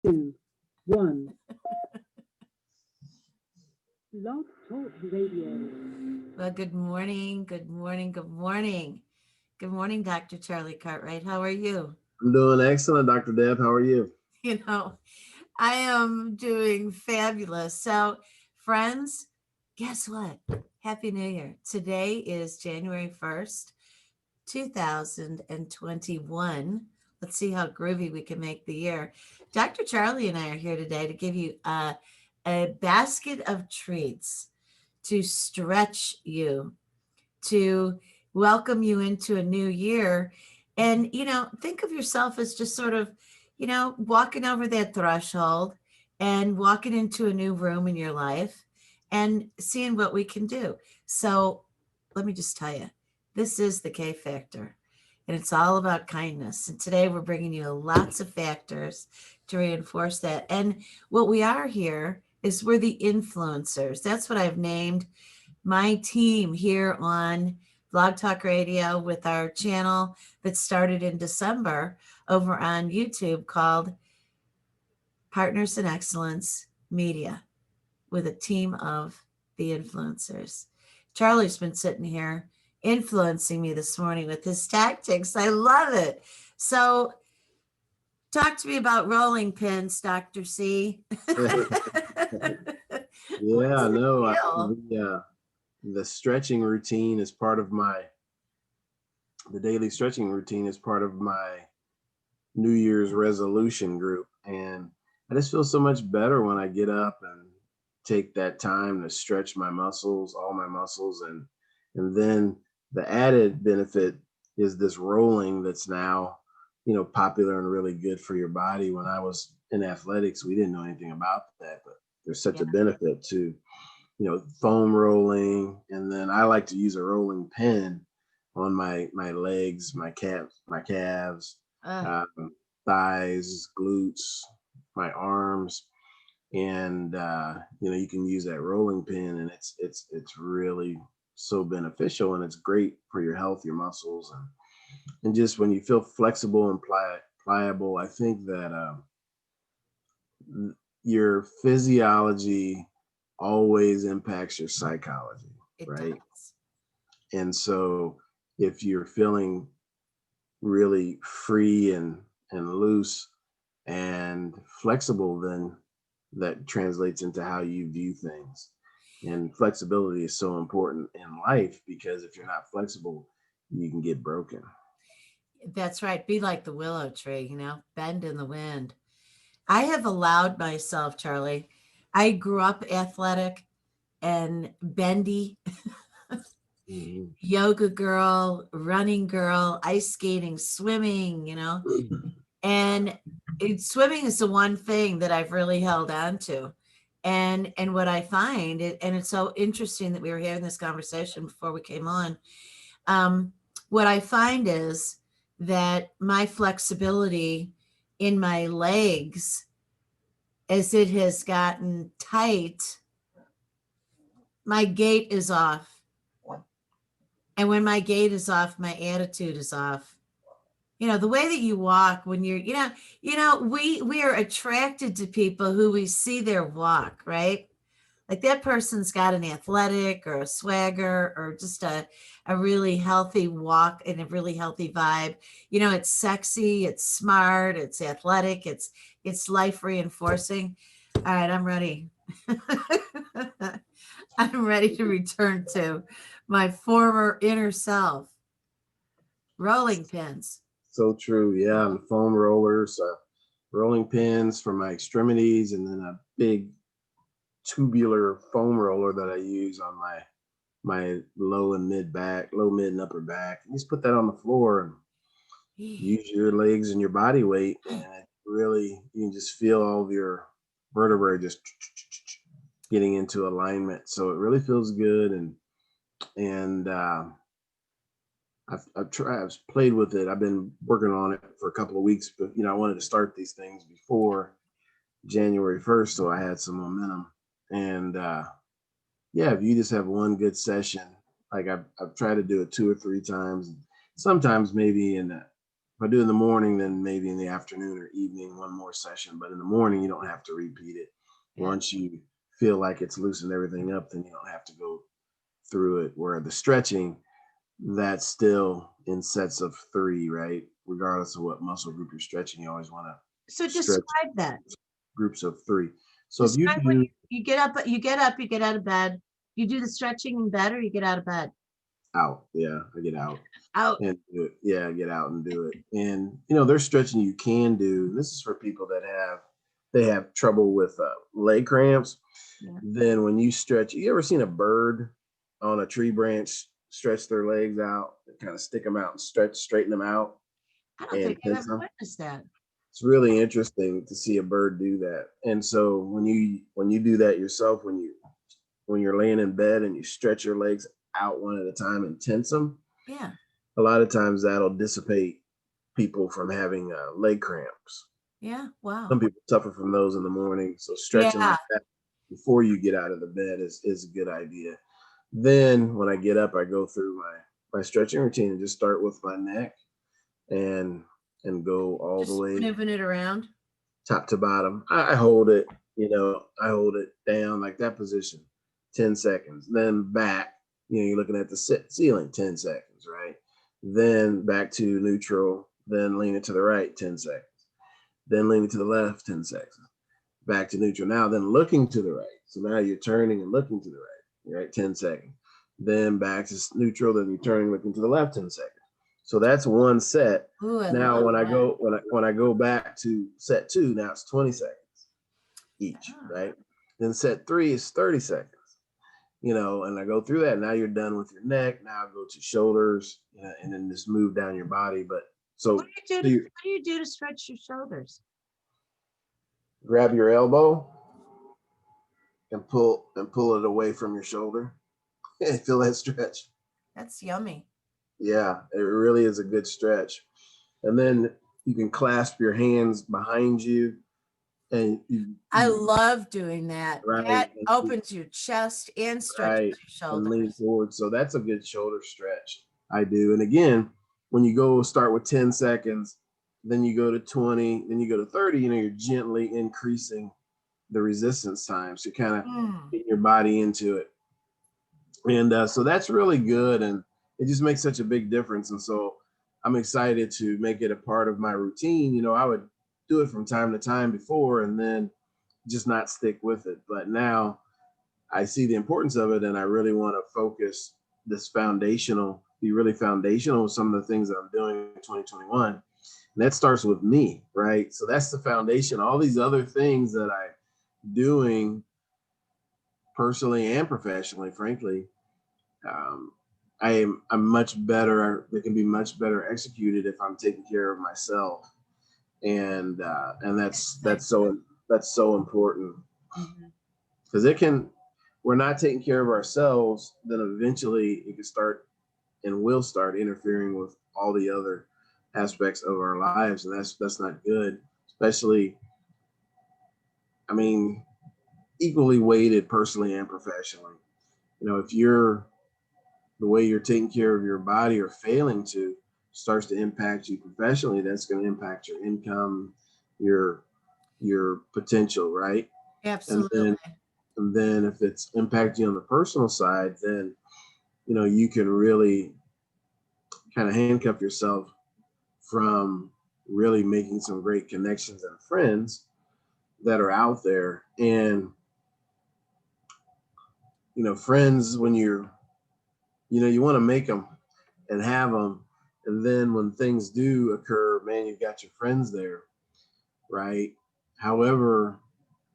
Two, one. Love Talk Radio. Well, good morning, good morning, good morning. Good morning, Dr. Charlie Cartwright. How are you? I'm doing excellent, Dr. Deb. How are you? You know, I am doing fabulous. So, friends, guess what? Happy New Year. Today is January 1st, 2021. Let's see how groovy we can make the year. Dr. Charlie and I are here today to give you a basket of treats to stretch you, to welcome you into a new year. And, think of yourself as just sort of, walking over that threshold and walking into a new room in your life and seeing what we can do. So let me just tell you, this is the K Factor, and it's all about kindness. And today we're bringing you lots of factors to reinforce that. And what we are here is we're the influencers. That's what I've named my team here on Blog Talk Radio with our channel that started in December over on YouTube called Partners in Excellence Media with a team of the influencers. Charlie's been sitting here influencing me this morning with his tactics. I love it. So, talk to me about rolling pins, Dr. C. Yeah, What's the no, deal? the stretching routine is part of the daily stretching routine is part of my New Year's resolution group. And I just feel so much better when I get up and take that time to stretch my muscles, all my muscles. And then the added benefit is this rolling that's now, popular and really good for your body. When I was in athletics, we didn't know anything about that, but there's such Yeah. a benefit to, foam rolling. And then I like to use a rolling pin on my legs, my calves, Uh, um, thighs, glutes, my arms, and you can use that rolling pin, and it's really so beneficial, and it's great for your health, your muscles, and just when you feel flexible and pliable. I think that your physiology always impacts your psychology, it right? does. And so if you're feeling really free and loose and flexible, then that translates into how you view things. And flexibility is so important in life, because if you're not flexible, you can get broken. That's right. Be like the willow tree, bend in the wind. I have allowed myself, Charlie. I grew up athletic and bendy, Mhm. yoga girl, running girl, ice skating, swimming. And swimming is the one thing that I've really held on to. And what I find, and it's so interesting that we were having this conversation before we came on. Um, what I find is that my flexibility in my legs, as it has gotten tight, my gait is off. And when my gait is off, my attitude is off. The way that you walk when you're, we are attracted to people who we see their walk, right? Like that person's got an athletic or a swagger or just a really healthy walk and a really healthy vibe. It's sexy, it's smart, it's athletic, it's life reinforcing. All right, I'm ready. I'm ready to return to my former inner self. Rolling pins. So true. Yeah. And foam rollers, rolling pins for my extremities, and then a big tubular foam roller that I use on my low, mid, and upper back. You just put that on the floor and use your legs and your body weight, and it really, you can just feel all of your vertebrae just getting into alignment. So it really feels good, and I've played with it. I've been working on it for a couple of weeks, but I wanted to start these things before January 1st, so I had some momentum. And yeah, if you just have one good session, like I've tried to do it 2 or 3 times, sometimes maybe in If I do in the morning, then maybe in the afternoon or evening, one more session. But in the morning, you don't have to repeat it. Yeah. Once you feel like it's loosened everything up, then you don't have to go through it. Where the stretching, that's still in sets of 3, right? Regardless of what muscle group you're stretching, you always want to So stretch describe that. groups of 3. So if you Describe what do you get up, you get up, you get out of bed. You do the stretching in bed or you get out of bed? out, yeah, I get out Out. and do it. Yeah, get out and do it. And there's stretching you can do. This is for people that have trouble with leg cramps. Yeah. Then when you stretch, you ever seen a bird on a tree branch stretch their legs out and kind of stick them out and straighten them out I don't and think I've tense ever them? witnessed that. It's really interesting to see a bird do that. And so when you do that yourself, when you're laying in bed and you stretch your legs out one at a time and tense them, Yeah. a lot of times that'll dissipate people from having leg cramps. Yeah. Wow. Some people suffer from those in the morning, so stretching Yeah. like that before you get out of the bed is a good idea. Then when I get up, I go through my stretching routine and just start with my neck and go all the Just way moving it around. top to bottom. I hold it, I hold it down like that position, 10 seconds. Then back, you're looking at the ceiling, 10 seconds, right? Then back to neutral, then lean it to the right, 10 seconds. Then lean it to the left, 10 seconds. Back to neutral. Now, then looking to the right. So now you're turning and looking to the right, 10 seconds. Then back to neutral, then you're turning, looking to the left, 10 seconds. So that's one set. Ooh, I Now love when I that. go when I go back to set 2, now it's 20 seconds each, Ah. right? Then set 3 is 30 seconds. And I go through that. Now you're done with your neck. Now I go to shoulders, and then just move down your body. But so What do you do to stretch your shoulders? grab your elbow and pull it away from your shoulder. Feel that stretch. That's yummy. Yeah, it really is a good stretch. And then you can clasp your hands behind you, and I love doing that. right, That and opens your chest and stretches right, your and lean shoulders. forward. So that's a good shoulder stretch. I do. And again, when you go start with 10 seconds, then you go to 20, then you go to 30, you're gently increasing the resistance time. So you're kind of getting your body into it. And so that's really good. And it just makes such a big difference. And so I'm excited to make it a part of my routine. I would do it from time to time before and then just not stick with it. But now I see the importance of it, and I really want to focus be really foundational with some of the things that I'm doing in 2021. And that starts with me, right? So that's the foundation. All these other things that I'm doing personally and professionally, frankly, I'm much better. They can be much better executed if I'm taking care of myself, and that's so important because we're not taking care of ourselves, then eventually it can start and will start interfering with all the other aspects of our lives, and that's not good. Especially, I mean, equally weighted personally and professionally. If the way you're taking care of your body or failing to starts to impact you professionally, that's going to impact your income, your potential, right? Absolutely. And then if it's impacting you on the personal side, then you can really kind of handcuff yourself from really making some great connections and friends that are out there. And friends, when you want to make them and have them, and then when things do occur, man, you've got your friends there, right? However,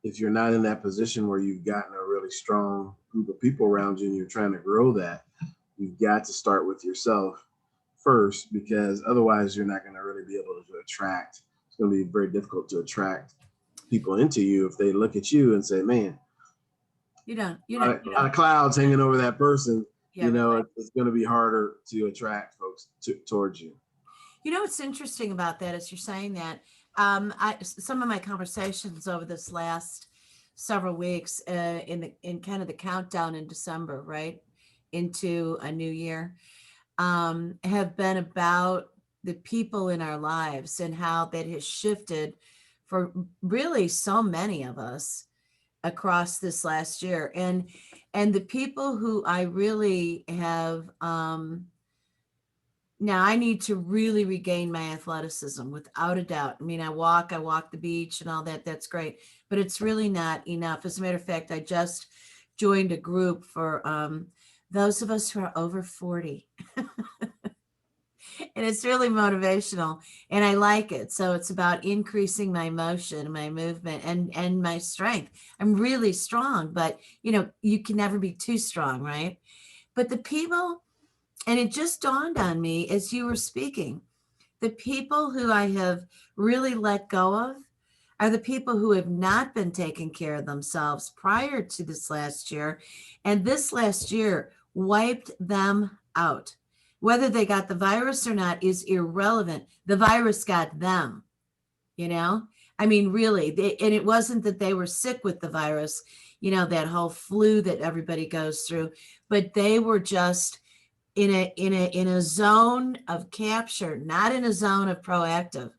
if you're not in that position where you've gotten a really strong group of people around you and you're trying to grow that, you've got to start with yourself first, because otherwise you're not going to really be able to attract. It's going to be very difficult to attract people into you if they look at you and say, man, You don't. a lot of clouds hanging over that person. Yeah, right. It's going to be harder to attract folks towards you. What's interesting about that is you're saying that some of my conversations over this last several weeks in kind of the countdown in December, right, into a new year, have been about the people in our lives and how that has shifted for really so many of us across this last year. And the people who I really have, now I need to really regain my athleticism without a doubt. I mean, I walk the beach and all that. That's great, but it's really not enough. As a matter of fact, I just joined a group for those of us who are over 40. And it's really motivational and I like it. So it's about increasing my motion, my movement, and my strength. I'm really strong, but you can never be too strong, right? But the people, and it just dawned on me as you were speaking, the people who I have really let go of are the people who have not been taking care of themselves prior to this last year. And this last year wiped them out. Whether they got the virus or not is irrelevant. The virus got them, I mean, really, and it wasn't that they were sick with the virus, that whole flu that everybody goes through, but they were just in a zone of capture, not in a zone of proactive.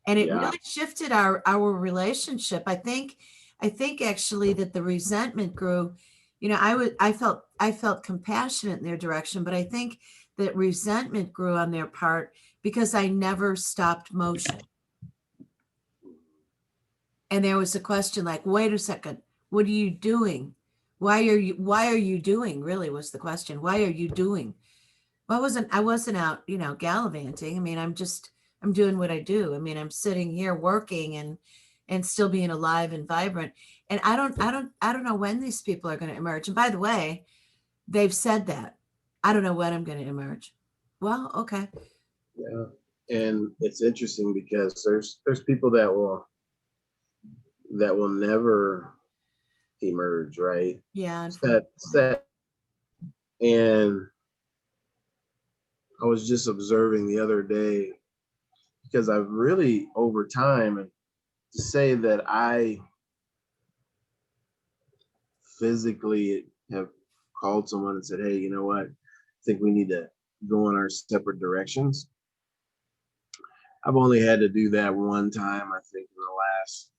And it Yeah. really shifted our relationship. I think actually that the resentment grew. I felt compassionate in their direction, but I think that resentment grew on their part because I never stopped motion. And there was a question like, wait a second, what are you doing? Why are you doing, really was the question. Why are you doing? Well, I wasn't out, gallivanting. I mean, I'm doing what I do. I mean, I'm sitting here working and still being alive and vibrant. And I don't know when these people are going to emerge. And by the way, they've said that. I don't know when I'm going to emerge. Well, okay. Yeah. And it's interesting because there's people that will never emerge, right? Yeah. Set. And I was just observing the other day because I've really over time, and to say that I physically have called someone and said, hey, you know what? I think we need to go in our separate directions. I've only had to do that one time, I think, in the last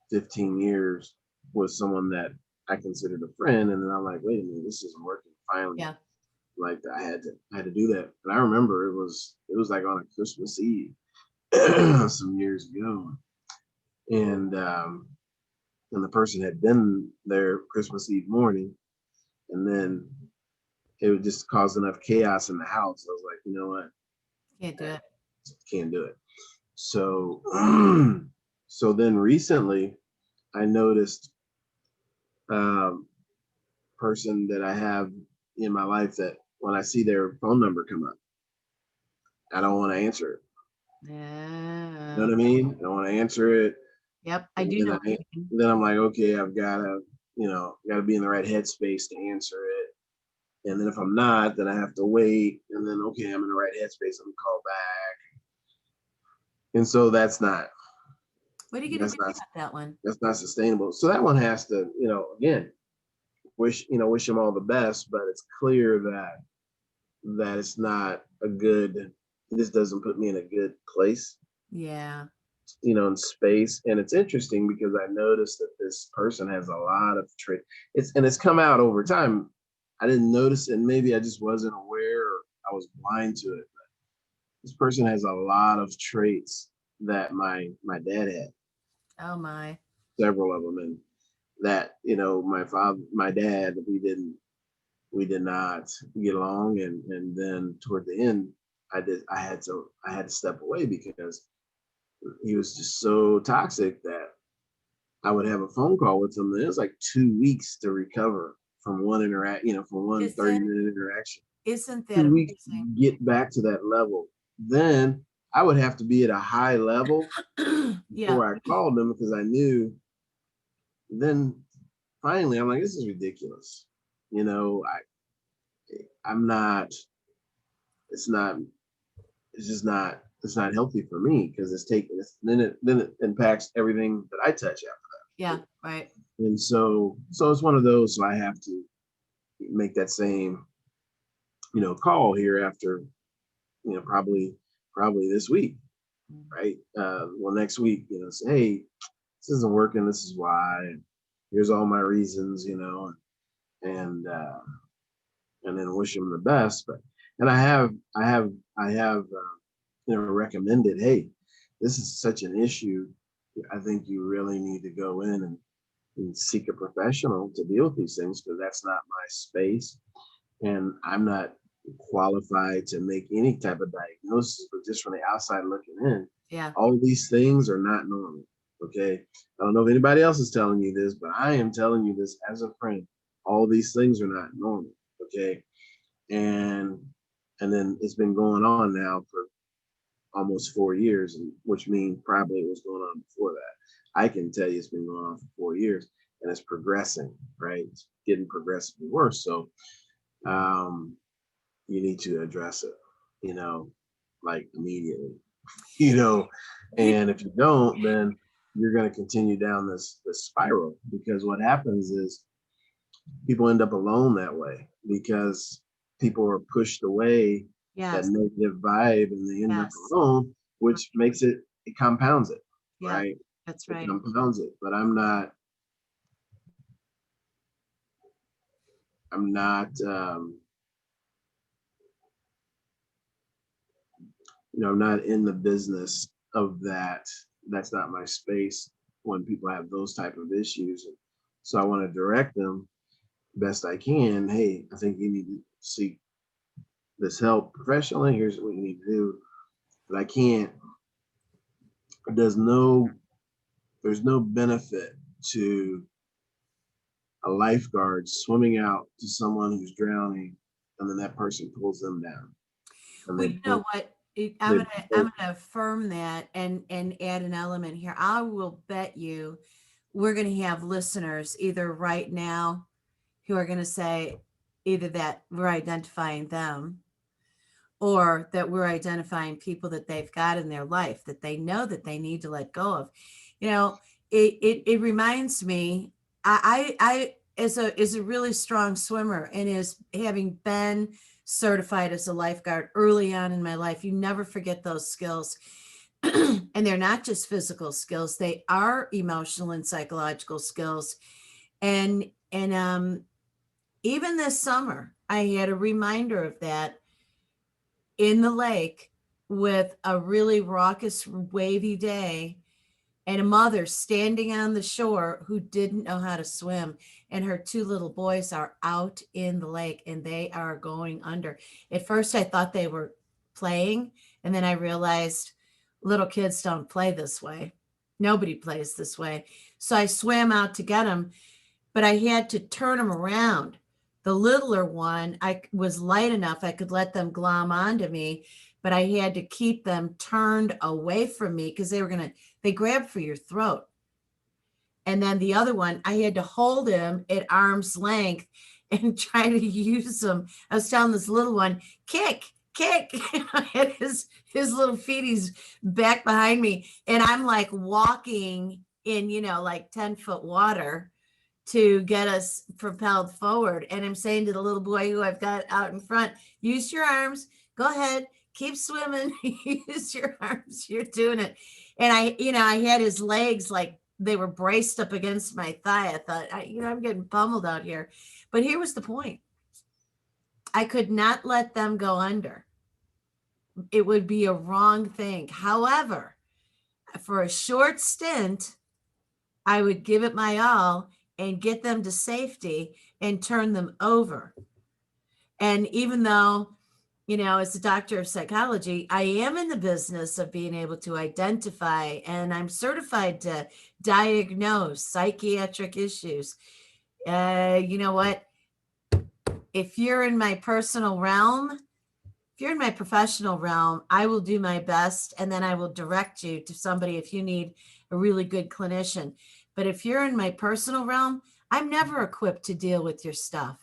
15 years with someone that I considered a friend. And then I'm like, wait a minute, this isn't working. Finally, Yeah. like I had to do that. And I remember it was like on a Christmas Eve some years ago. And the person had been there Christmas Eve morning, and then it would just cause enough chaos in the house. I was like, you know what? Can't do it. Can't do it. So so then recently I noticed person that I have in my life that when I see their phone number come up, I don't want to answer it. Yeah. You know what I mean? I don't want to answer it. Yep. I do know. Then I'm like, okay, I've got to, got to be in the right headspace to answer it. And then if I'm not, then I have to wait. And then, okay, I'm in the right headspace. I'm gonna call back. And so that's not. What are you going to do about that one? That's not sustainable. So that one has to, again, wish him all the best, but it's clear that it's not a good. This doesn't put me in a good place. Yeah. In space. And it's interesting because I noticed that this person has a lot of traits. It's come out over time. I didn't notice it, and maybe I just wasn't aware, or I was blind to it. But this person has a lot of traits that my dad had. Oh my. Several of them, and that my dad, we did not get along, and then toward the end, I had to step away because he was just so toxic that I would have a phone call with him. And it was like 2 weeks to recover from one from one 30-minute interaction. Isn't that 2 weeks amazing? to get back to that level. Then I would have to be at a high level before I called him, because I knew. Then finally, I'm like, this is ridiculous. I'm not. It's not. It's just not. It's not healthy for me, because then it impacts everything that I touch after that. Yeah, right. And so it's one of those. So I have to make that same, call here after probably this week, right? Well, next week, say, hey, this isn't working. This is why. Here's all my reasons, and then wish them the best. And I have recommended, hey, this is such an issue. I think you really need to go in and seek a professional to deal with these things, because that's not my space, and I'm not qualified to make any type of diagnosis. But just from the outside looking in, Yeah. all these things are not normal. Okay, I don't know if anybody else is telling you this, but I am telling you this as a friend. All these things are not normal. Okay, and then it's been going on now for almost 4 years, which means probably it was going on before that. I can tell you it's been going on for 4 years, and it's progressing, right? It's getting progressively worse. So you need to address it, like immediately, and if you don't, then you're going to continue down this spiral, because what happens is people end up alone that way, because people are pushed away that Yes. negative vibe, and they end up Yes. alone, which makes it compounds it, Yeah, right? that's It right. compounds it. But I'm not I'm not I'm not in the business of that. That's not my space when people have those type of issues. So I want to direct them best I can. Hey, I think you need to seek this help professionally. Here's what you need to do. But I can't. There's no benefit to a lifeguard swimming out to someone who's drowning, and then that person pulls them down. And Well, they you know both, what? they I'm both gonna affirm that and add an element here. I will bet you we're gonna have listeners either right now who are gonna say either that we're identifying them, or that we're identifying people that they've got in their life that they know that they need to let go of. You know, it reminds me, I as a really strong swimmer, and as having been certified as a lifeguard early on in my life, you never forget those skills. And they're not just physical skills, they are emotional and psychological skills. And even this summer I had a reminder of that in the lake with a really raucous, wavy day, and a mother standing on the shore who didn't know how to swim. And her two little boys are out in the lake and they are going under. At first, I thought they were playing. And then I realized little kids don't play this way. Nobody plays this way. So I swam out to get them, but I had to turn them around. The littler one, I was light enough I could let them glom onto me, but I had to keep them turned away from me because they grab for your throat. And then the other one, I had to hold him at arm's length and try to use him. I was telling this little one, kick, kick. I had his little feet, he's back behind me. And I'm like walking in, like 10-foot water to get us propelled forward. And I'm saying to the little boy who I've got out in front, use your arms, go ahead, keep swimming, use your arms, you're doing it. And I had his legs like they were braced up against my thigh. I thought, I'm getting pummeled out here. But here was the point. I could not let them go under. It would be a wrong thing. However, for a short stint, I would give it my all and get them to safety and turn them over. And even though, as a doctor of psychology, I am in the business of being able to identify, and I'm certified to diagnose psychiatric issues. You know what? If you're in my personal realm, if you're in my professional realm, I will do my best, and then I will direct you to somebody if you need a really good clinician. But if you're in my personal realm, I'm never equipped to deal with your stuff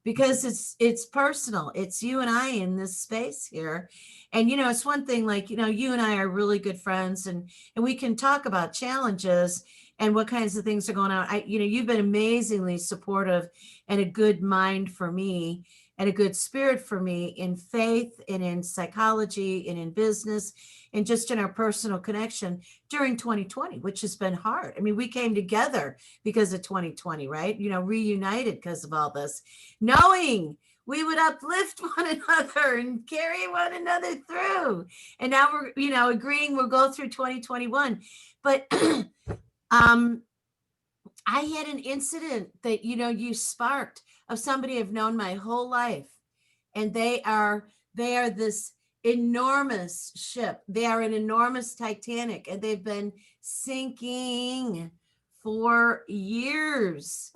because it's personal. It's you and I in this space here. And it's one thing, like, you and I are really good friends, and we can talk about challenges and what kinds of things are going on. You've been amazingly supportive and a good mind for me. and a good spirit for me in faith and in psychology and in business and just in our personal connection during 2020, which has been hard. I mean, we came together because of 2020, right? Reunited because of all this, knowing we would uplift one another and carry one another through. And now we're, agreeing we'll go through 2021. But I had an incident that, you sparked of somebody I've known my whole life. And they are this enormous ship. They are an enormous Titanic, and they've been sinking for years.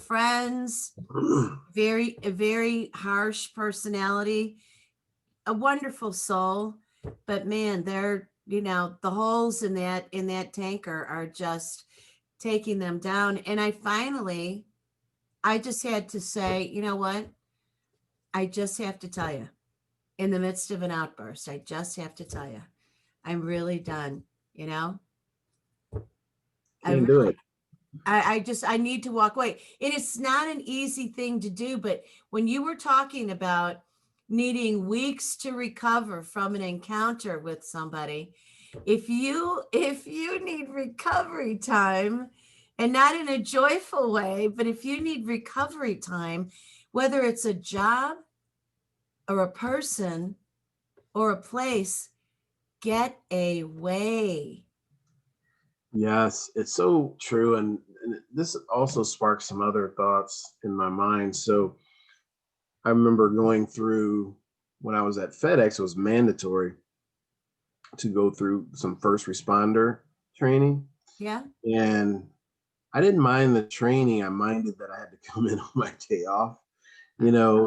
Friends, a very harsh personality, a wonderful soul, but man, they're, the holes in that tanker are just taking them down. And I just had to say, you know what? I just have to tell you, in the midst of an outburst, I just have to tell you, I'm really done, Can't I do it. I need to walk away. And it's not an easy thing to do, but when you were talking about needing weeks to recover from an encounter with somebody, if you need recovery time, and not in a joyful way, but if you need recovery time, whether it's a job or a person or a place, get away. Yes, it's so true. And this also sparks some other thoughts in my mind. So I remember going through, when I was at FedEx, it was mandatory to go through some first responder training. Yeah. And I didn't mind the training. I minded that I had to come in on my day off,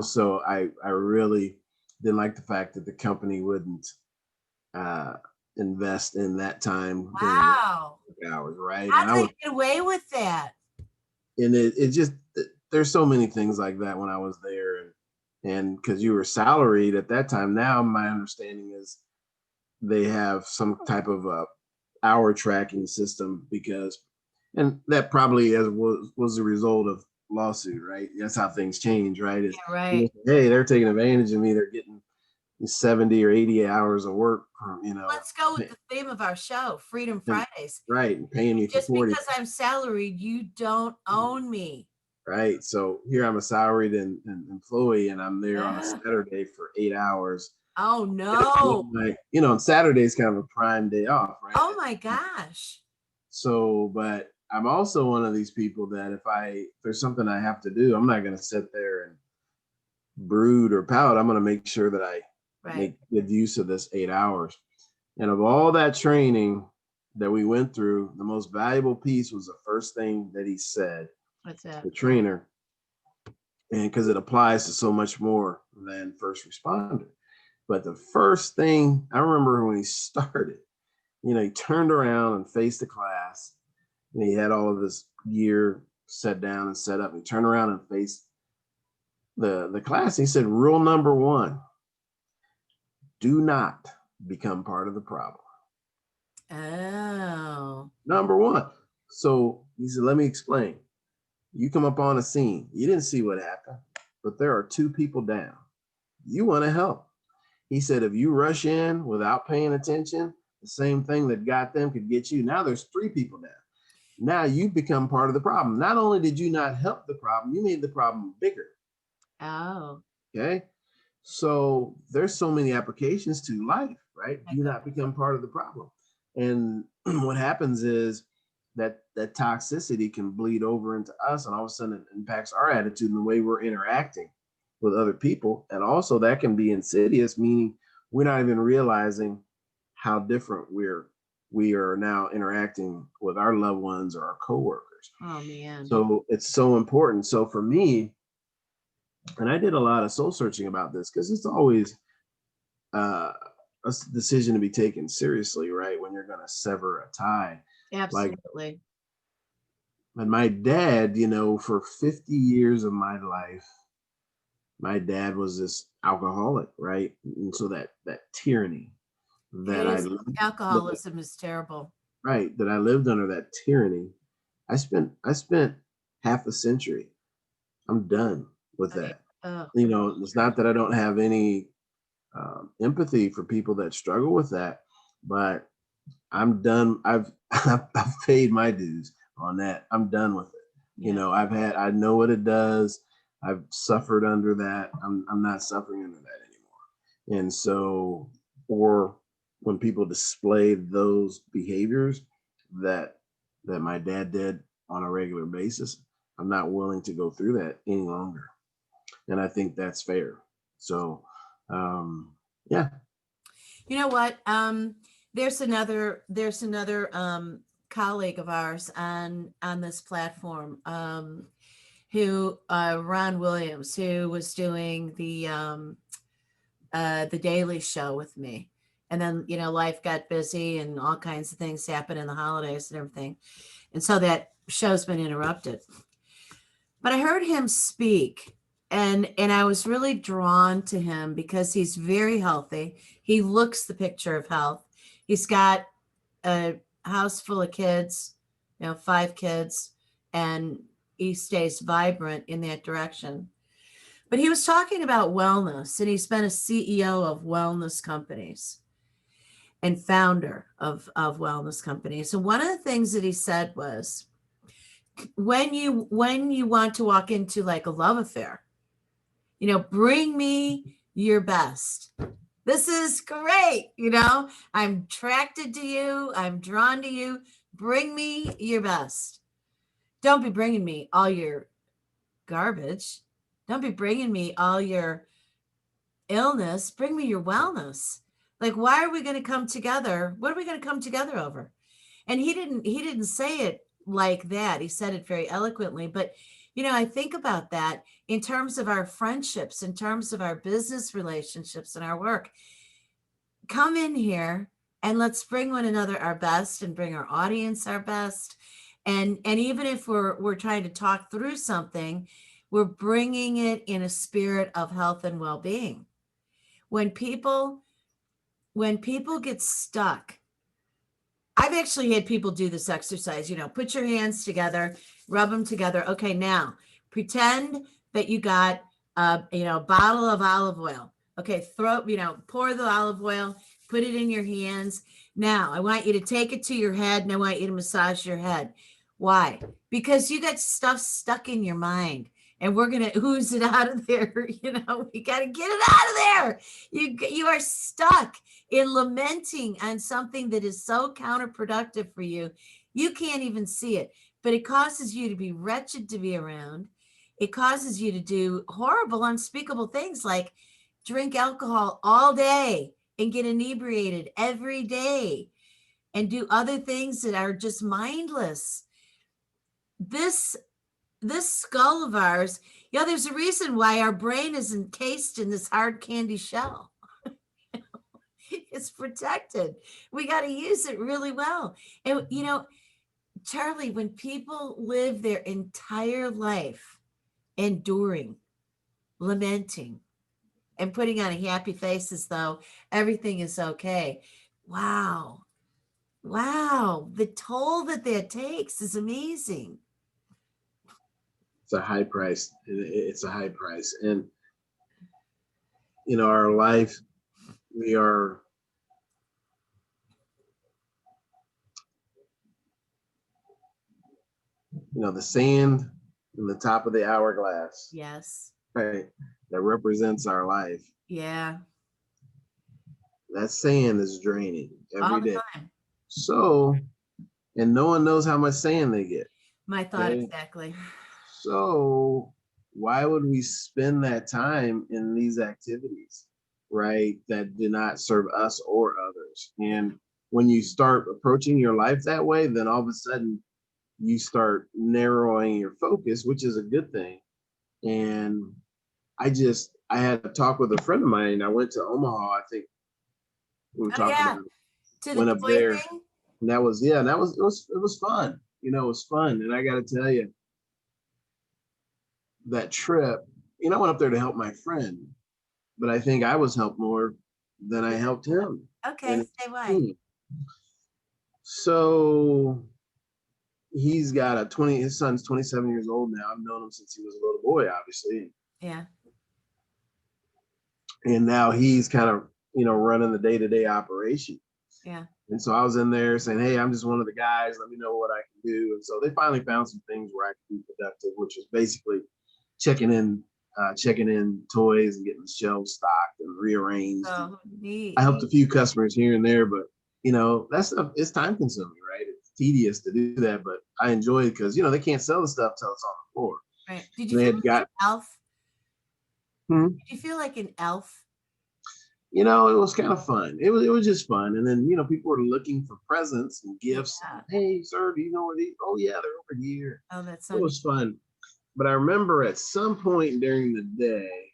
so I really didn't like the fact that the company wouldn't invest in that time during Wow. work hours, right? How And do they get away with that? it just, there's so many things like that when I was there, and because you were salaried at that time. Now my understanding is they have some type of hour tracking system, and that probably was the result of lawsuit, right? That's how things change, right? Yeah, right. Hey, they're taking advantage of me. They're getting 70 or 80 hours of work, Let's go with the theme of our show, Freedom Fridays. right, and paying me for Just 40. because I'm salaried, you don't own me. Right. So here I'm a salaried employee, and I'm there on a Saturday for 8 hours. Oh no. And Saturday is kind of a prime day off, right? Oh my gosh. So, but I'm also one of these people that if there's something I have to do, I'm not going to sit there and brood or pout. I'm going to make sure that I make good use of this 8 hours. And of all that training that we went through, the most valuable piece was the first thing that he said. What's that? The trainer. And because it applies to so much more than first responder. But the first thing I remember when he started, he turned around and faced the class, and he had all of his gear set down and set up. And he turned around and faced the class. He said, rule number 1, do not become part of the problem. Oh. Number 1. So he said, let me explain. You come up on a scene. You didn't see what happened, but there are 2 people down. You want to help. He said, if you rush in without paying attention, the same thing that got them could get you. Now there's 3 people down. Now you've become part of the problem. Not only did you not help the problem, you made the problem bigger. Oh. Okay. So there's so many applications to life, right? Do not become part of the problem. And what happens is that toxicity can bleed over into us, and all of a sudden it impacts our attitude and the way we're interacting with other people. And also that can be insidious, meaning we're not even realizing how different we are now interacting with our loved ones or our coworkers. Oh man. So it's so important. So for me, and I did a lot of soul searching about this, because it's always a decision to be taken seriously, right? When you're going to sever a tie. Absolutely. And my dad, for 50 years of my life, my dad was this alcoholic, right? And so that tyranny that alcoholism is terrible. Right. That I lived under, that tyranny. I spent half a century. I'm done with that. Oh, You know, it's not that I don't have any empathy for people that struggle with that, but I'm done. I've paid my dues on that. I'm done with it. You yeah. know, I know what it does. I've suffered under that. I'm not suffering under that anymore. And so, or when people display those behaviors that my dad did on a regular basis, I'm not willing to go through that any longer. And I think that's fair. So, yeah. You know what? There's another colleague of ours on this platform, who Ron Williams, who was doing the Daily Show with me. And then, life got busy and all kinds of things happened in the holidays and everything. And so that show's been interrupted. But I heard him speak, and I was really drawn to him because he's very healthy. He looks the picture of health. He's got a house full of kids, 5 kids, and he stays vibrant in that direction. But he was talking about wellness, and he's been a CEO of wellness companies and founder of wellness companies. And one of the things that he said was, when you want to walk into like a love affair, bring me your best. This is great. I'm attracted to you. I'm drawn to you. Bring me your best. Don't be bringing me all your garbage. Don't be bringing me all your illness. Bring me your wellness. Like, why are we going to come together? What are we going to come together over? And he didn't say it like that. He said it very eloquently, but I think about that in terms of our friendships, in terms of our business relationships and our work. Come in here and let's bring one another our best and bring our audience our best. And even if we're trying to talk through something, we're bringing it in a spirit of health and well-being. When people get stuck, I've actually had people do this exercise, put your hands together, rub them together. Okay, now pretend that you got a bottle of olive oil. Okay, pour the olive oil, put it in your hands. Now I want you to take it to your head and I want you to massage your head. Why? Because you got stuff stuck in your mind and we're going to ooze it out of there. We got to get it out of there. You are stuck in lamenting on something that is so counterproductive for you. You can't even see it, but it causes you to be wretched to be around. It causes you to do horrible, unspeakable things like drink alcohol all day and get inebriated every day and do other things that are just mindless. This skull of ours, there's a reason why our brain is encased in this hard candy shell. It's protected. We got to use it really well. And, Charlie, when people live their entire life enduring, lamenting, and putting on a happy face as though everything is okay, wow. Wow. The toll that takes is amazing. It's a high price. It's a high price. And, our life, we are, the sand in the top of the hourglass, Yes. right, that represents our life. Yeah. That sand is draining All every the day. time. So, and no one knows how much sand they get. My thought Okay? exactly. So, why would we spend that time in these activities, right, that do not serve us or others? And when you start approaching your life that way, then all of a sudden you start narrowing your focus, which is a good thing. And I had a talk with a friend of mine. I went to Omaha. I think we were talking about it. To Went the up toy there. thing? And that was it was fun. It was fun. And I got to tell you, that trip, I went up there to help my friend, but I think I was helped more than I helped him. Okay, And say why. So he's got his son's 27 years old now. I've known him since he was a little boy, obviously. Yeah. and now he's kind of, running the day-to-day operation. Yeah. And so I was in there saying, hey, I'm just one of the guys. Let me know what I can do. And so they finally found some things where I could be productive, which was basically checking in toys and getting the shelves stocked and rearranged. Oh, neat. I helped a few customers here and there, but that stuff is time consuming, right? It's tedious to do that, but I enjoy it because they can't sell the stuff till it's on the floor. Right. Did you They feel had like got an elf? Hmm? Did you feel like an elf? It was kind of fun. It was just fun. And then, people were looking for presents and gifts. Yeah. Hey, sir, do you know where these? Oh yeah, they're over here. Oh, that's It so neat. was fun. But I remember at some point during the day,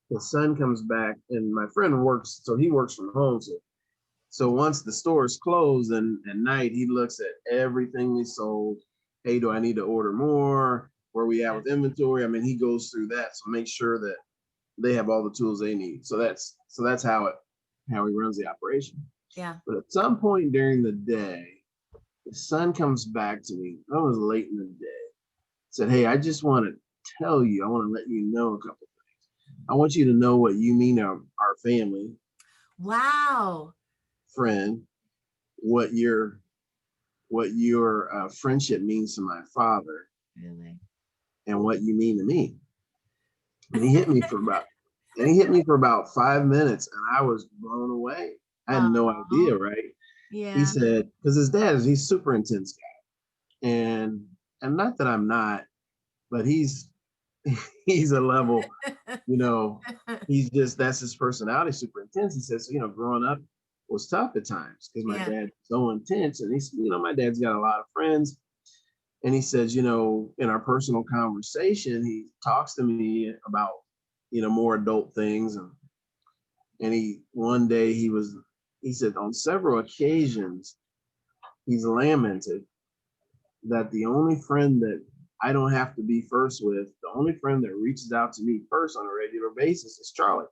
the son comes back and my friend works, so he works from home. So once the store is closed and at night, he looks at everything we sold. Hey, do I need to order more? Where we at with inventory? I mean, he goes through that. So make sure that they have all the tools they need. So that's how he runs the operation. Yeah. But at some point during the day, the son comes back to me. That was late in the day. Said, hey, I just want to tell you, I want to let you know a couple things. I want you to know what you mean to our family, Wow. friend, what your friendship means to my father, Really? and what you mean to me. And he hit me for about 5 minutes, and I was blown away. I had no idea, right? Yeah. He said, because his dad he's super intense guy, and not that I'm not, but he's a level, he's just, that's his personality, super intense. He says, growing up was tough at times because my dad's so intense, and he's, my dad's got a lot of friends. And he says, in our personal conversation, he talks to me about, more adult things. And one day he said on several occasions, he's lamented that the only friend that I don't have to be first with, the only friend that reaches out to me first on a regular basis is Charlie.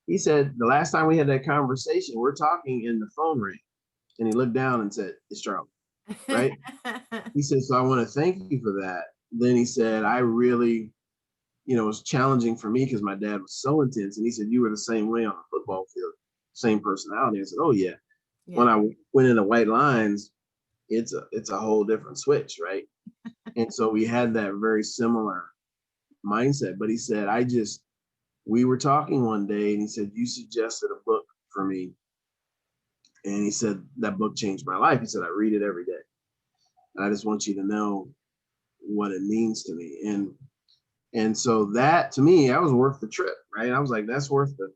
He said the last time we had that conversation, we're talking and the phone rang, and he looked down and said, it's Charlie, right? He said, so I want to thank you for that. Then he said, I really, it was challenging for me because my dad was so intense. And he said, you were the same way on the football field, same personality. I said, oh yeah. When I went into white lines, it's a whole different switch, right? And so we had that very similar mindset. But he said, we were talking one day and he said, you suggested a book for me. And he said, that book changed my life. He said, I read it every day. And I just want you to know what it means to me. And so that, to me, that was worth the trip, right? I was like, that's worth the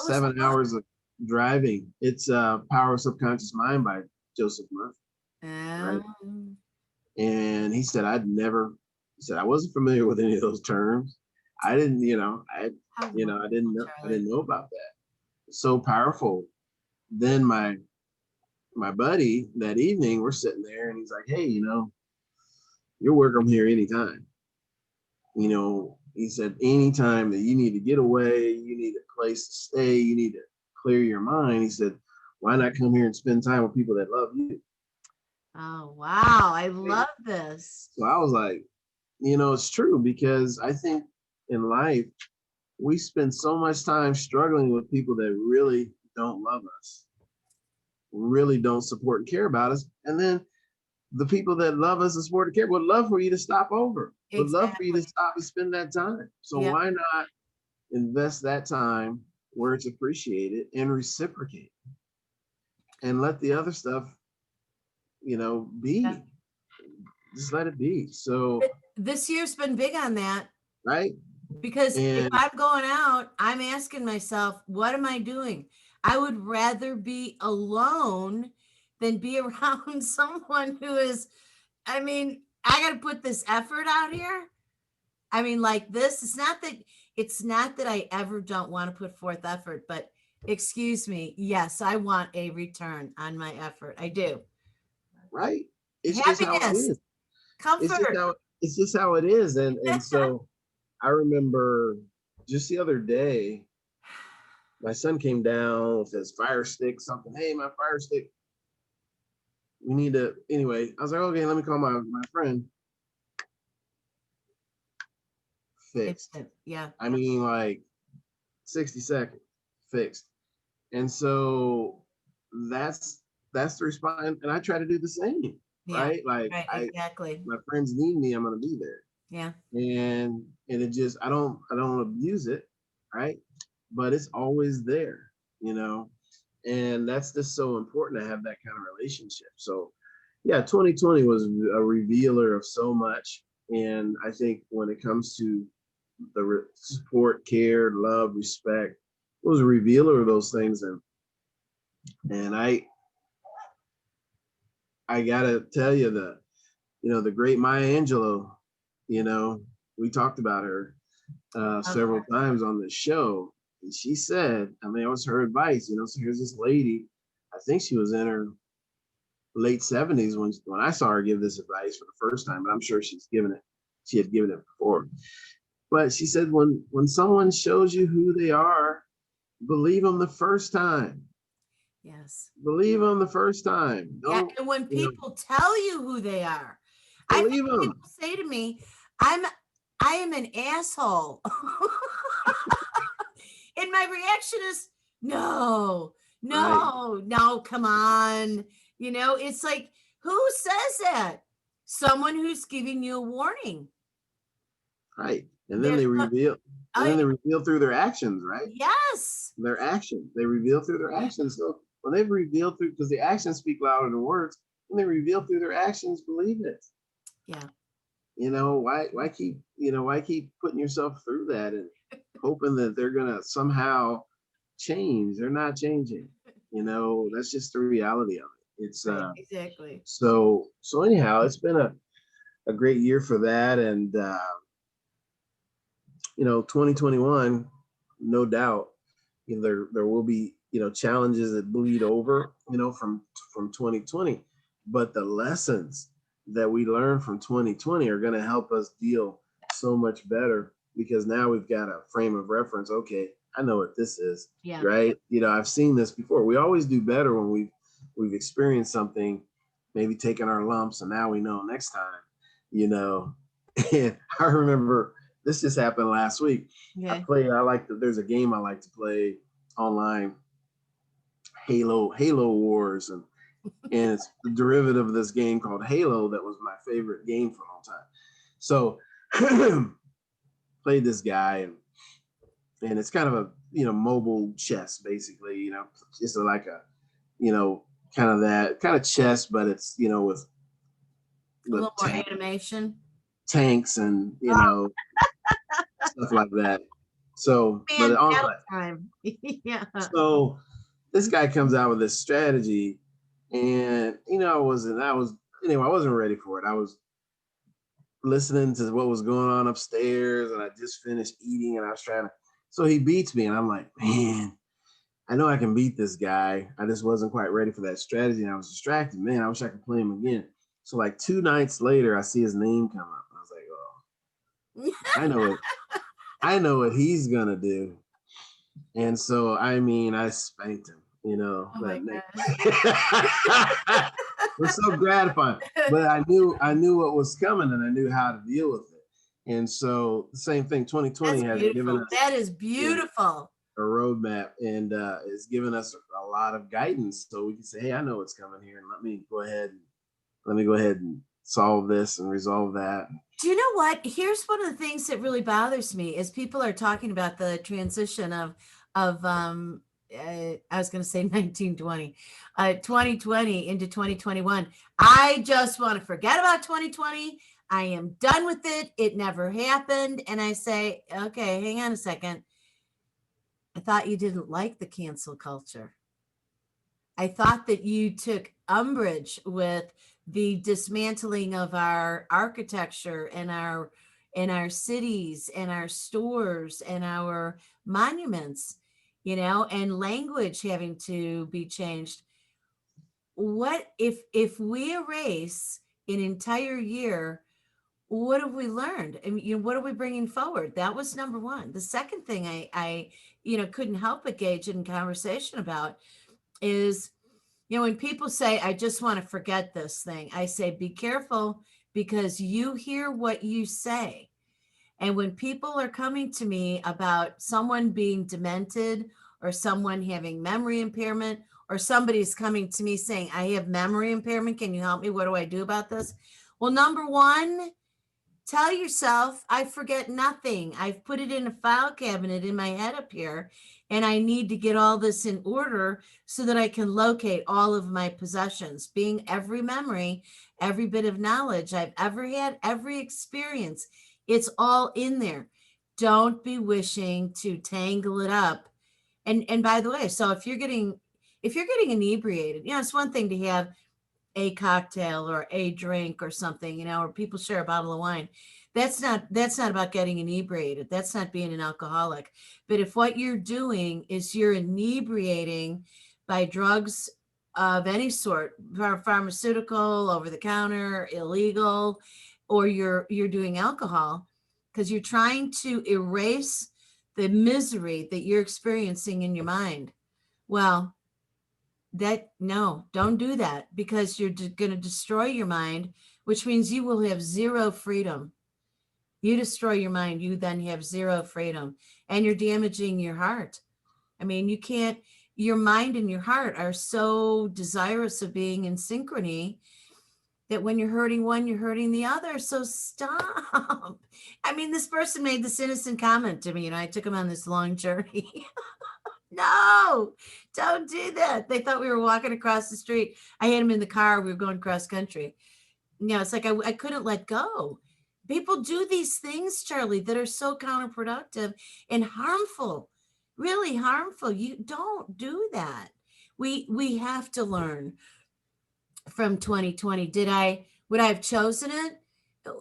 7 hours of driving. It's Power of Subconscious Mind by Joseph Murphy. Right? And he said, I wasn't familiar with any of those terms. I didn't, I didn't know about that. So powerful. Then my buddy that evening, we're sitting there and he's like, hey, you're welcome here anytime. He said, anytime that you need to get away, you need a place to stay, you need to clear your mind. He said, why not come here and spend time with people that love you? Oh, wow. I love this. So I was like, it's true, because I think in life, we spend so much time struggling with people that really don't love us, really don't support and care about us. And then the people that love us and support and care would love for you to stop over, would love for you to stop and spend that time. So why not invest that time where it's appreciated and reciprocate and let the other stuff, be. Just let it be. So this year's been big on that. Right. Because if I'm going out, I'm asking myself, what am I doing? I would rather be alone than be around someone who is, I got to put this effort out here. Like this, it's not that I ever don't want to put forth effort, but excuse me. Yes, I want a return on my effort. I do. Right. It's happiness, just how it is. Comfort. It's just how it is. And so I remember just the other day, my son came down with his fire stick, something. Hey, my fire stick. We need to, anyway, I was like, okay, let me call my friend. Fixed. Yeah. Like 60 seconds, fixed. And so that's the response. And I try to do the same, Yeah. right? Like Right. Exactly. my friends need me, I'm gonna be there. Yeah. And it just I don't abuse it, right? But it's always there, you know. And that's just so important to have that kind of relationship. So yeah, 2020 was a revealer of so much. And I think when it comes to the support, care, love, respect, it was a revealer of those things. And I gotta tell you, the great Maya Angelou, we talked about her several times on the show. And she said, I mean, it was her advice, so here's this lady, I think she was in her late 70s when I saw her give this advice for the first time, but I'm sure she had given it before. But she said, when someone shows you who they are, believe them the first time. Yes. Believe them the first time. Yeah. And when people tell you who they are, I believe think them. people say to me, I am an asshole. And my reaction is, no, come on. It's like, who says that? Someone who's giving you a warning. Right. And then they reveal through their actions, right? Yes. Their actions. They reveal through their actions. So when they've revealed through, because the actions speak louder than words, when they reveal through their actions, believe it. Yeah. Why keep putting yourself through that and hoping that they're gonna somehow change? They're not changing. That's just the reality of it. It's right, exactly. So anyhow, it's been a great year for that. And 2021, no doubt, there will be challenges that bleed over from 2020, but the lessons that we learn from 2020 are going to help us deal so much better, because now we've got a frame of reference. Okay, I know what this is. Yeah. Right. I've seen this before. We always do better when we've experienced something, maybe taking our lumps, and now we know next time. And I remember this just happened last week. Okay. There's a game I like to play online, Halo Wars, and it's the derivative of this game called Halo that was my favorite game for a long time. So played this guy, and it's kind of a mobile chess, basically, just like a kind of chess, but it's with a little more animation, tanks, and stuff like that. So, but time. Yeah. So this guy comes out with this strategy, and I wasn't ready for it. I was listening to what was going on upstairs, and I just finished eating, and I was trying to. So he beats me, and I'm like, man, I know I can beat this guy. I just wasn't quite ready for that strategy, and I was distracted. Man, I wish I could play him again. So like 2 nights later, I see his name come up. I was like, oh, I know what he's gonna do. And so, I spanked him, Oh my it was so gratifying, but I knew what was coming, and I knew how to deal with it. And so the same thing, 2020 has given us. That is beautiful. A roadmap, and it's given us a lot of guidance, so we can say, hey, I know what's coming here, and let me go ahead and solve this and resolve that. Do you know what? Here's one of the things that really bothers me is people are talking about the transition of I was going to say 1920, 2020 into 2021. I just want to forget about 2020. I am done with it. It never happened. And I say, okay, hang on a second. I thought you didn't like the cancel culture. I thought that you took umbrage with the dismantling of our architecture and our cities and our stores and our monuments, and language having to be changed. What if we erase an entire year? What have we learned? I mean, what are we bringing forward? That was number one. The second thing I couldn't help but gauge in conversation about is, when people say, I just want to forget this thing, I say, be careful, because you hear what you say. And when people are coming to me about someone being demented or someone having memory impairment, or somebody's coming to me saying, I have memory impairment, can you help me? What do I do about this? Well, number one, tell yourself, I forget nothing. I've put it in a file cabinet in my head up here, and I need to get all this in order so that I can locate all of my possessions, being every memory, every bit of knowledge I've ever had, every experience. It's all in there. Don't be wishing to tangle it up. And by the way, so if you're getting inebriated, it's one thing to have a cocktail or a drink or something, or people share a bottle of wine. That's not about getting inebriated. That's not being an alcoholic. But if what you're doing is you're inebriating by drugs of any sort, pharmaceutical, over the counter, illegal, or you're doing alcohol because you're trying to erase the misery that you're experiencing in your mind. Well, don't do that, because you're going to destroy your mind, which means you will have zero freedom. You destroy your mind, you then have zero freedom, and you're damaging your heart. I mean, you can't, your mind and your heart are so desirous of being in synchrony that when you're hurting one, you're hurting the other. So stop. I mean, this person made this innocent comment to me, and I took him on this long journey. No, don't do that. They thought we were walking across the street. I had him in the car. We were going cross country. It's like I couldn't let go. People do these things, Charlie, that are so counterproductive and harmful, really harmful. You don't do that. We have to learn from 2020. Would I have chosen it?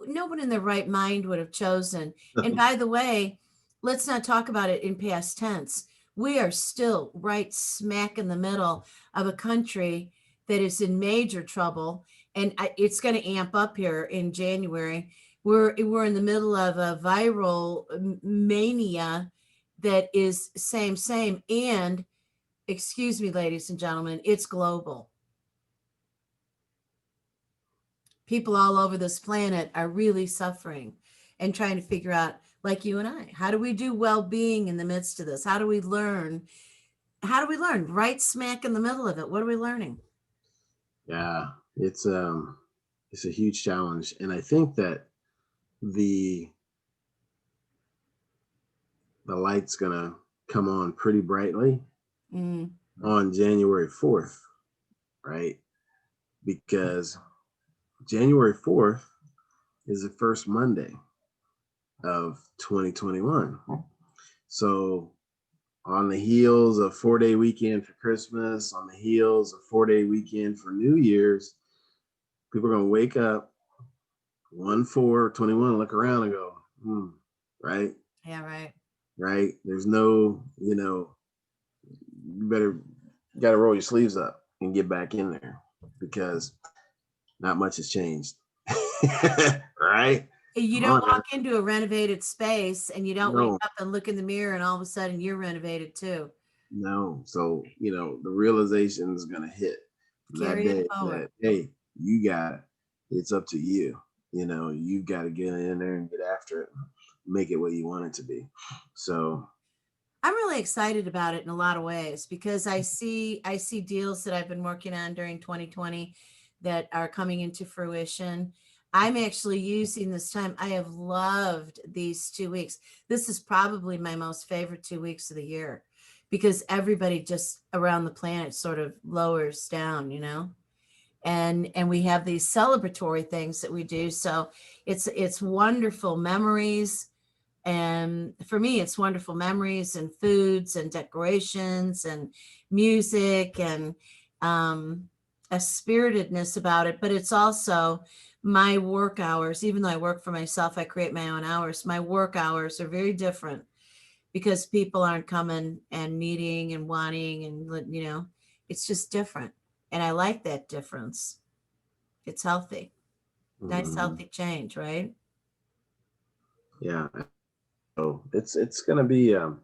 No one in their right mind would have chosen. And by the way, let's not talk about it in past tense. We are still right smack in the middle of a country that is in major trouble, and it's going to amp up here in January. We're in the middle of a viral mania that is same, and excuse me, ladies and gentlemen, it's global. People all over this planet are really suffering and trying to figure out, like you and I, how do we do well-being in the midst of this? How do we learn? Right smack in the middle of it. What are we learning? Yeah, it's a huge challenge. And I think that the light's gonna come on pretty brightly on January 4th, right? Because January 4th is the first Monday of 2021. So on the heels of 4-day weekend for Christmas, on the heels of 4-day weekend for New Year's, people are going to wake up 1/4/21, look around and go, right? Yeah, right. Right. There's no, you got to roll your sleeves up and get back in there, because not much has changed. Right? You don't walk into a renovated space and you don't wake up and look in the mirror and all of a sudden you're renovated too. No. So, the realization is going to hit that day that, hey, you got it. It's up to you. You've got to get in there and get after it, make it what you want it to be. So I'm really excited about it in a lot of ways, because I see deals that I've been working on during 2020 that are coming into fruition. I'm actually using this time. I have loved these 2 weeks. This is probably my most favorite 2 weeks of the year, because everybody just around the planet sort of lowers down, and we have these celebratory things that we do. So it's wonderful memories. And for me, it's wonderful memories and foods and decorations and music and a spiritedness about it. But it's also my work hours. Even though I work for myself, I create my own hours. My work hours are very different, because people aren't coming and needing and wanting, and it's just different. And I like that difference. It's healthy. Nice, healthy change, right? Yeah. So it's gonna be a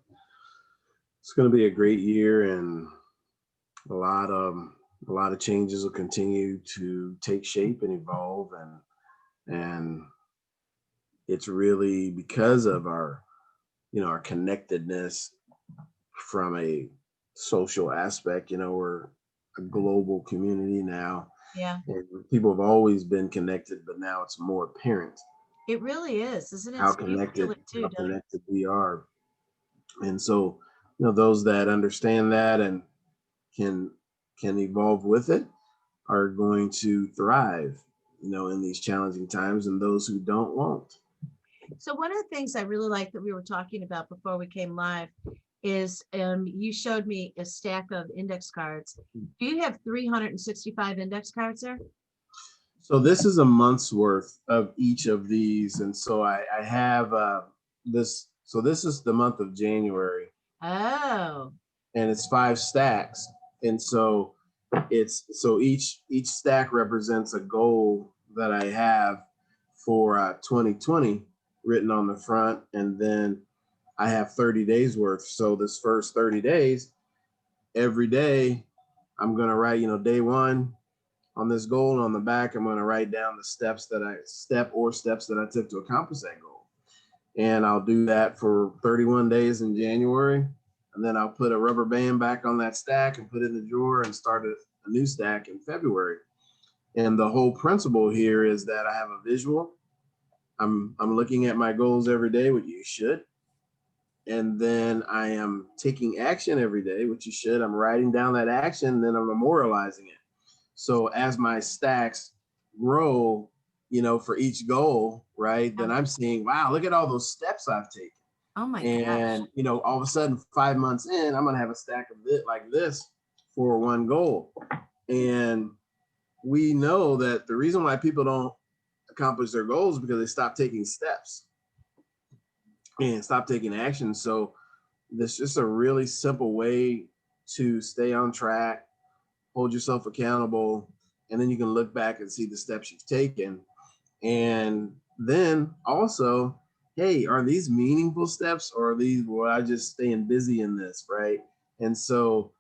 great year, and a lot of changes will continue to take shape and evolve, and it's really because of our, our connectedness from a social aspect. We're a global community now, Yeah, and people have always been connected, but now it's more apparent it really is, isn't it? how So you feel connected it too, how don't you? connected we are. And so, those that understand that and can evolve with it are going to thrive, in these challenging times, and those who don't won't. So one of the things I really like that we were talking about before we came live is you showed me a stack of index cards. Do you have 365 index cards there? So this is a month's worth of each of these, and so I have this. So this is the month of January, Oh, and it's 5 stacks, and so each stack represents a goal that I have for 2020 written on the front, and then I have 30 days worth. So this first 30 days, every day, I'm gonna write, day one on this goal, and on the back, I'm gonna write down the steps that I took to accomplish that goal. And I'll do that for 31 days in January, and then I'll put a rubber band back on that stack and put it in the drawer and start a new stack in February. And the whole principle here is that I have a visual. I'm looking at my goals every day, what you should. And then I am taking action every day, which you should. I'm writing down that action, then I'm memorializing it. So as my stacks grow, for each goal, right, then I'm seeing, wow, look at all those steps I've taken. oh my gosh. And, all of a sudden, 5 months in, I'm going to have a stack of it like this for one goal. And we know that the reason why people don't accomplish their goals is because they stop taking steps and stop taking action. So this is just a really simple way to stay on track, hold yourself accountable, and then you can look back and see the steps you've taken. And then also, hey, are these meaningful steps, or are these, well, I just staying busy in this, right? And so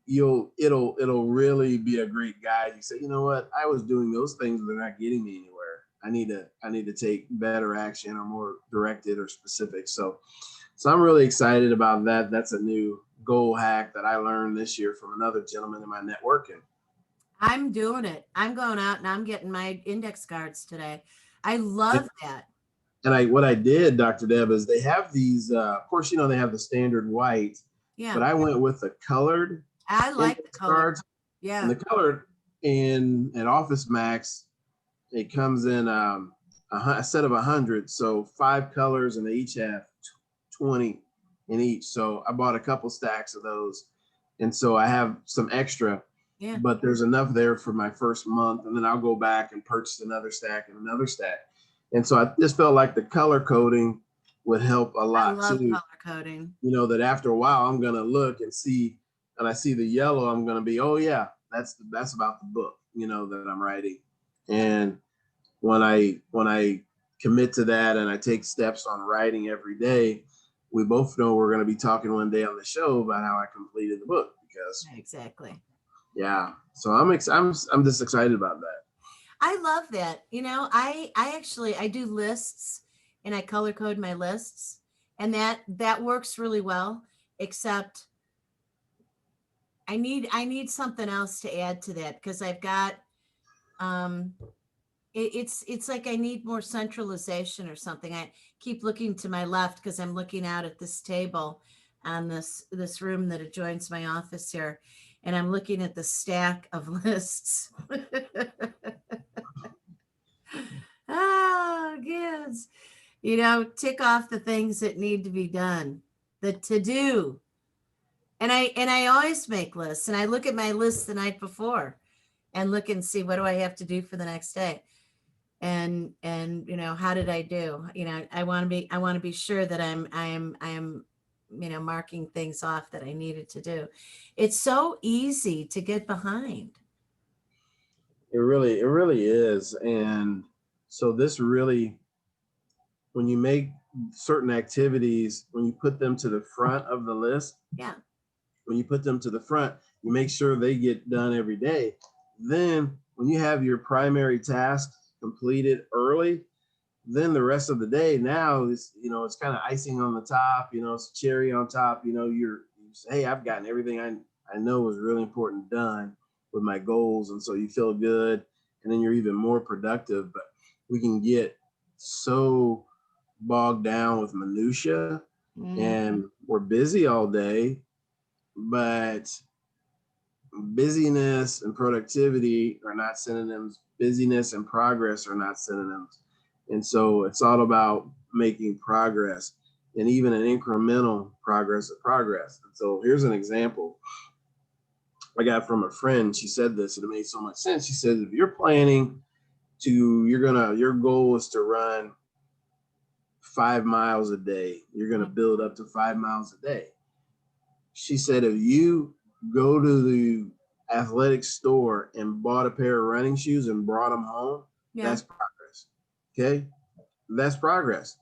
it'll really be a great guide. You say, you know what, I was doing those things, but they're not getting me anywhere. I need to take better action, or more directed or specific. So I'm really excited about that. That's a new goal hack that I learned this year from another gentleman in my network. And I'm doing it. I'm going out and I'm getting my index cards today. I love that. what I did, Dr. Deb, is they have these, of course, they have the standard white, but Yeah, I went with the colored I like the index color. cards. And Yeah. the colored in at Office Max, it comes in a set of 100. So 5 colors, and they each have 20 in each. So I bought a couple stacks of those. And so I have some extra, Yeah. but there's enough there for my first month. And then I'll go back and purchase another stack and another stack. And so I just felt like the color coding would help a I lot love too. color coding. That after a while, I'm going to look and see, and I see the yellow, I'm going to be, oh yeah, that's about the book, that I'm writing. And when I commit to that and I take steps on writing every day, we both know we're going to be talking one day on the show about how I completed the book, because Exactly. yeah. So I'm just excited about that. I love that. I actually I do lists and I color code my lists, and that works really well, except I need something else to add to that, because I've got um it's like I need more centralization or something. I keep looking to my left because I'm looking out at this table on this room that adjoins my office here, and I'm looking at the stack of lists. Oh, kids, tick off the things that need to be done, the to do. And I always make lists, and I look at my list the night before and look and see, what do I have to do for the next day? And how did I do? I want to be sure that I am marking things off that I needed to do. It's so easy to get behind. It really is. And so this really, when you make certain activities, when you put them to the front of the list, Yeah. when you put them to the front, you make sure they get done every day. Then when you have your primary tasks completed early, then the rest of the day now is, it's kind of icing on the top, it's cherry on top, you say, hey, I've gotten everything I know was really important done with my goals. And so you feel good, and then you're even more productive. But we can get so bogged down with minutia, and we're busy all day, but busyness and productivity are not synonyms. Busyness and progress are not synonyms. And so it's all about making progress, and even an incremental progress of progress. And so here's an example I got from a friend. She said this, and it made so much sense. She said, if you're planning your goal is to run 5 miles a day. You're going to build up to 5 miles a day. She said, if you go to the athletic store and bought a pair of running shoes and brought them home, that's progress. Okay. That's progress.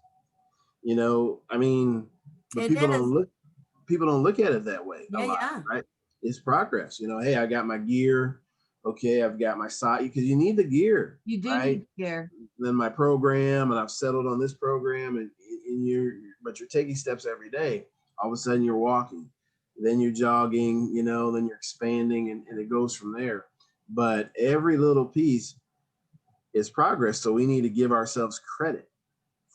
I mean, but people don't look at it that way a lot, right? It's progress. Hey, I got my gear. Okay, I've got my sock, because you need the gear. You do right? need gear. Then my program, and I've settled on this program, but you're taking steps every day. All of a sudden you're walking, then you're jogging, then you're expanding, and it goes from there. But every little piece is progress. So we need to give ourselves credit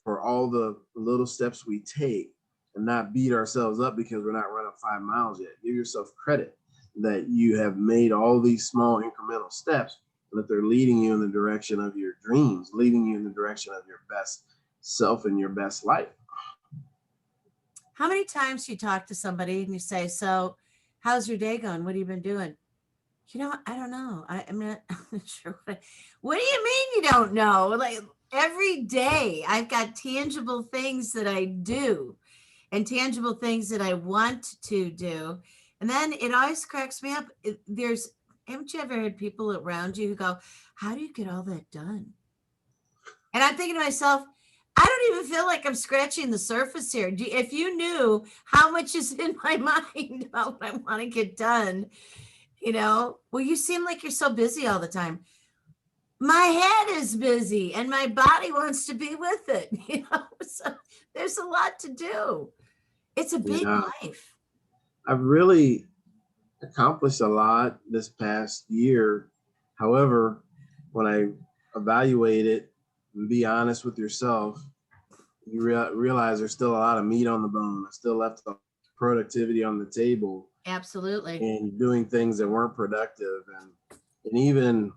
for all the little steps we take, and not beat ourselves up because we're not running 5 miles yet. Give yourself credit that you have made all these small incremental steps, and that they're leading you in the direction of your dreams, leading you in the direction of your best self and your best life. How many times you talk to somebody and you say, so how's your day going? What have you been doing? I don't know. I'm not sure. What do you mean you don't know? Like, every day I've got tangible things that I do and tangible things that I want to do. And then it always cracks me up. Haven't you ever had people around you who go, how do you get all that done? And I'm thinking to myself, I don't even feel like I'm scratching the surface here. If you knew how much is in my mind about what I want to get done, well, you seem like you're so busy all the time. My head is busy and my body wants to be with it, so there's a lot to do. It's a big life. I've really accomplished a lot this past year. However, when I evaluate it and be honest with yourself, you realize there's still a lot of meat on the bone. I still left the productivity on the table. Absolutely. And doing things that weren't productive, and even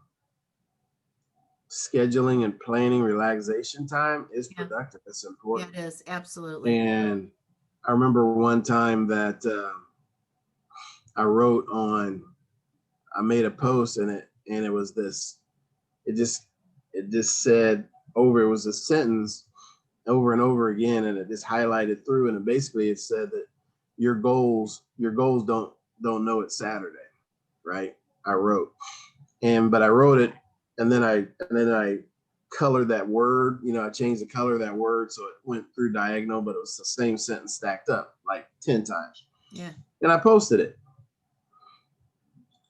scheduling and planning relaxation time is productive. It's important. Yeah, it is. Absolutely. And I remember one time that I made a post, and it was this, it just said it was a sentence over and over again, and it just highlighted through, and basically it said that your goals don't know it's Saturday, right? I wrote it, and then I colored that word, I changed the color of that word so it went through diagonal, but it was the same sentence stacked up like 10 times. Yeah. And I posted it.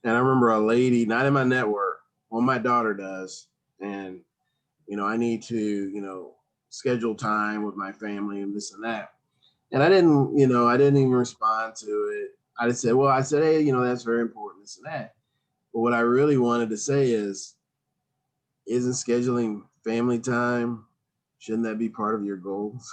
And I remember a lady, not in my network, well, my daughter does, and I need to, schedule time with my family and this and that. And I didn't even respond to it. I just said, hey, that's very important, this and that. But what I really wanted to say is, isn't scheduling family time, shouldn't that be part of your goals?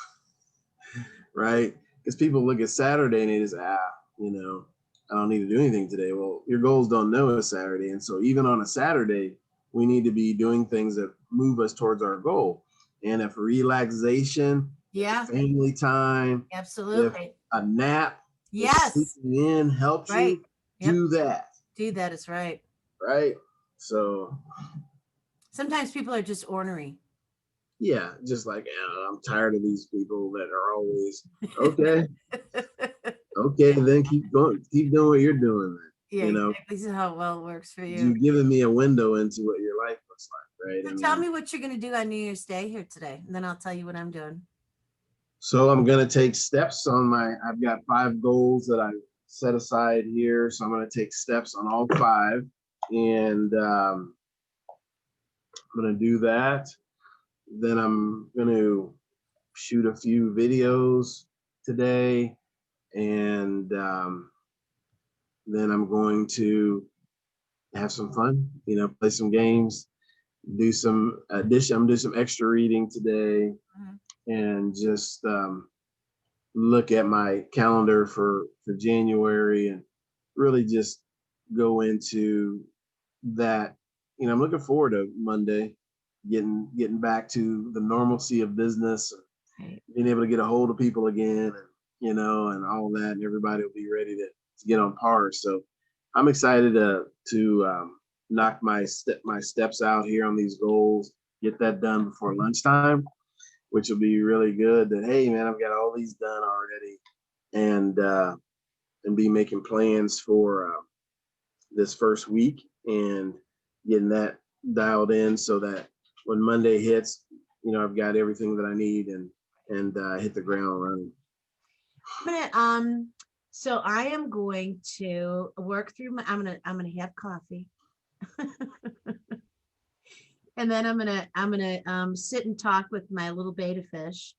Right? Because people look at Saturday and they just, I don't need to do anything today. Well, your goals don't know it's Saturday. And so even on a Saturday, we need to be doing things that move us towards our goal. And if relaxation, family time, absolutely, if a nap, sleeping in helps you, do that. Do that is right. Right. So sometimes people are just ornery. Yeah, just like, I'm tired of these people that are always okay. Okay, then keep going, keep doing what you're doing. Then, exactly. This is how well it works for you. You're giving me a window into what your life looks like, right? So tell me what you're going to do on New Year's Day here today, and then I'll tell you what I'm doing. So I'm going to take steps on I've got 5 goals that I set aside here. So I'm going to take steps on all 5, and I'm going to do that. then I'm going to shoot a few videos today, and then I'm going to have some fun, play some games, do some addition. I'm doing some extra reading today, and just look at my calendar for January, and really just go into that. I'm looking forward to Monday, getting back to the normalcy of business, Right. being able to get a hold of people again, and all that, and everybody will be ready to get on par. So I'm excited to knock my steps out here on these goals, get that done before lunchtime, which will be really good. That, hey man, I've got all these done already, and be making plans for this first week and getting that dialed in, so that when Monday hits, I've got everything that I need, and hit the ground running. So I am going to work through I'm gonna have coffee. And then I'm gonna sit and talk with my little beta fish.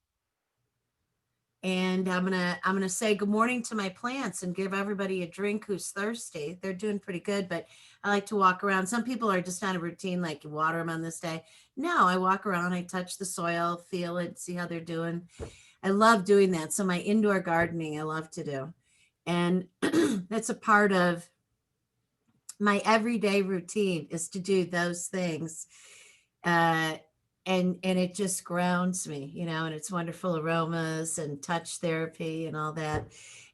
And I'm gonna say good morning to my plants and give everybody a drink who's thirsty. They're doing pretty good, but I like to walk around. Some people are just on a routine, like you water them on this day. No, I walk around, I touch the soil, feel it, see how they're doing. I love doing that. So my indoor gardening, I love to do. And that's a part of my everyday routine, is to do those things. And it just grounds me, and it's wonderful aromas and touch therapy and all that.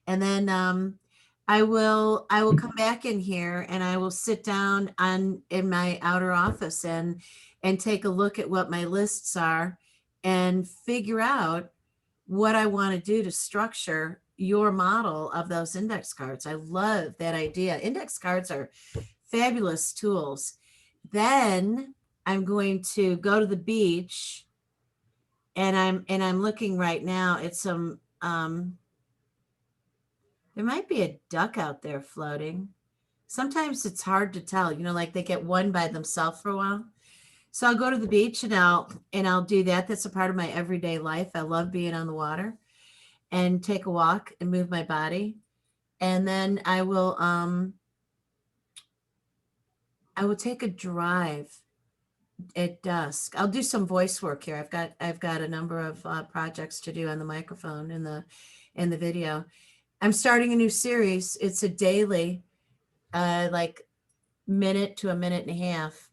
And then I will come back in here, and I will sit down in my outer office and take a look at what my lists are and figure out what I want to do to structure your model of those index cards. I love that idea. Index cards are fabulous tools. Then I'm going to go to the beach, and I'm looking right now at some there might be a duck out there floating. Sometimes it's hard to tell, like they get one by themselves for a while. So I'll go to the beach, and I'll do that. That's a part of my everyday life. I love being on the water and take a walk and move my body. And then I will take a drive at dusk. I'll do some voice work here. I've got a number of projects to do on the microphone and the video. I'm starting a new series. It's a daily, like minute to a minute and a half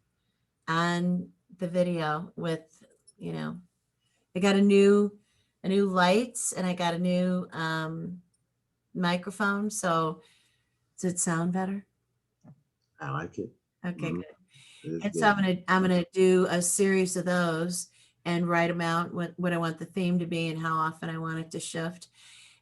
on the video with, I got a new lights, and I got a new microphone. So does it sound better? I like it. Okay, good. And Good. so I'm gonna do a series of those and write them out, what I want the theme to be and how often I want it to shift.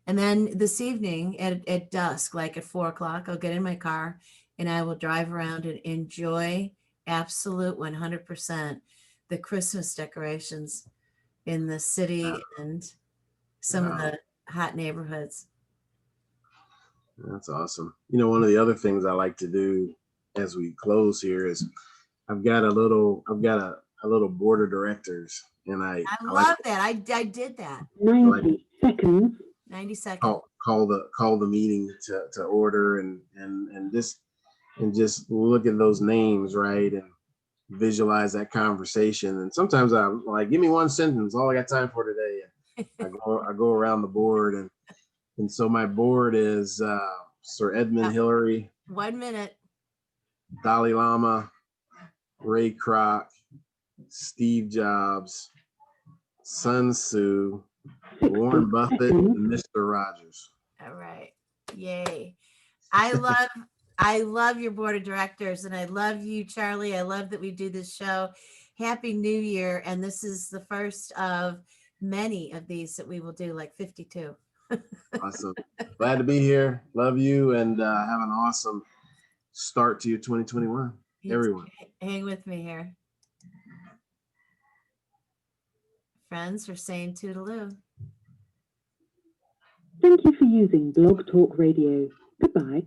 And then this evening at dusk, like at 4 o'clock, I'll get in my car and I will drive around and enjoy absolute 100% the Christmas decorations in the city and some of the hot neighborhoods. That's awesome. One of the other things I like to do as we close here is I've got a little board of directors, and I love like that. I did that. 90 seconds. 90 seconds. call the meeting to order, and just look at those names, right, and visualize that conversation. And sometimes I'm like, give me one sentence, all I got time for today. And I go around the board, and so my board is Sir Edmund Hillary, 1 minute. Dalai Lama, Ray Kroc, Steve Jobs, Sun Tzu, Warren Buffett, and Mr. Rogers. All right. Yay. I love your board of directors, and I love you, Charlie. I love that we do this show. Happy New Year. And this is the first of many of these that we will do, like 52. Awesome. Glad to be here. Love you, and have an awesome start to your 2021. Everyone. Hang with me here. Friends, we're saying toodaloo. Thank you for using Blog Talk Radio. Goodbye.